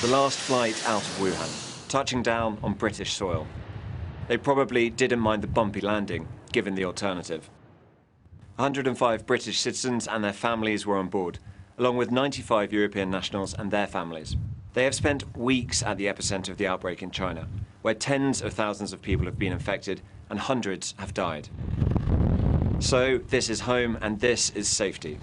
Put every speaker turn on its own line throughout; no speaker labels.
The last flight out of Wuhan, touching down on British soil. They probably didn't mind the bumpy landing, given the alternative. 105 British citizens and their families were on board, along with 95 European nationals and their families. They have spent weeks at the epicenter of the outbreak in China, where tens of thousands of people have been infected and hundreds have died. So this is home and this is safety.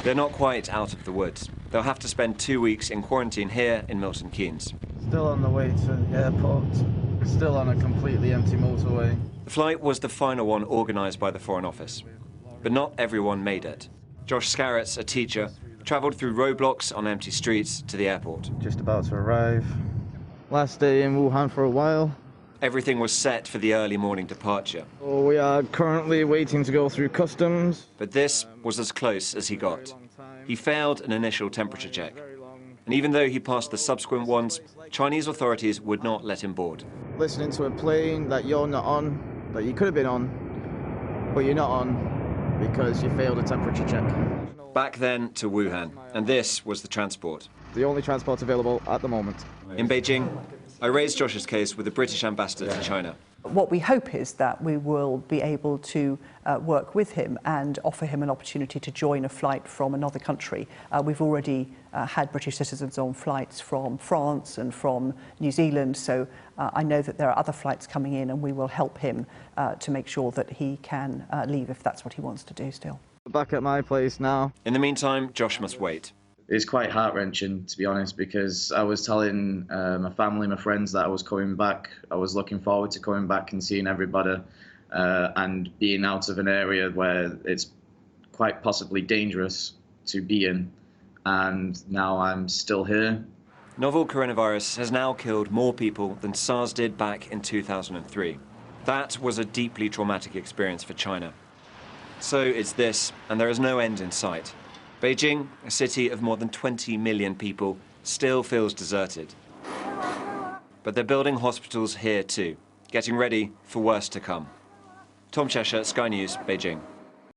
They're not quite out of the woods. They'll have to spend 2 weeks in quarantine here in Milton Keynes.
Still on the way to the airport, still on a completely empty motorway.
The flight was the final one organised by the Foreign Office. But not everyone made it. Josh Skarratts, a teacher, travelled through roadblocks on empty streets to the airport.
Just about to arrive. Last day in Wuhan for a while.
Everything was set for the early morning departure.
We are currently waiting to go through customs.
But this was as close as he got. He failed an initial temperature check. And even though he passed the subsequent ones, Chinese authorities would not let him board.
Listening to a plane that you're not on, that you could have been on, but you're not on because you failed a temperature check.
Back then to Wuhan, and this was the transport.
The only transport available at the moment.
In Beijing, I raised Josh's case with the British ambassador to China.
What we hope is that we will be able to work with him and offer him an opportunity to join a flight from another country. We've already had British citizens on flights from France and from New Zealand, so I know that there are other flights coming in, and we will help him to make sure that he can leave if that's what he wants to do still.
Back at my place now.
In the meantime, Josh must wait.
It's quite heart-wrenching, to be honest, because I was telling my family, my friends that I was coming back. I was looking forward to coming back and seeing everybody and being out of an area where it's quite possibly dangerous to be in. And now I'm still here.
Novel coronavirus has now killed more people than SARS did back in 2003. That was a deeply traumatic experience for China. So it's this, and there is no end in sight. Beijing, a city of more than 20 million people, still feels deserted. But they're building hospitals here too, getting ready for worse to come. Tom Cheshire, Sky News, Beijing.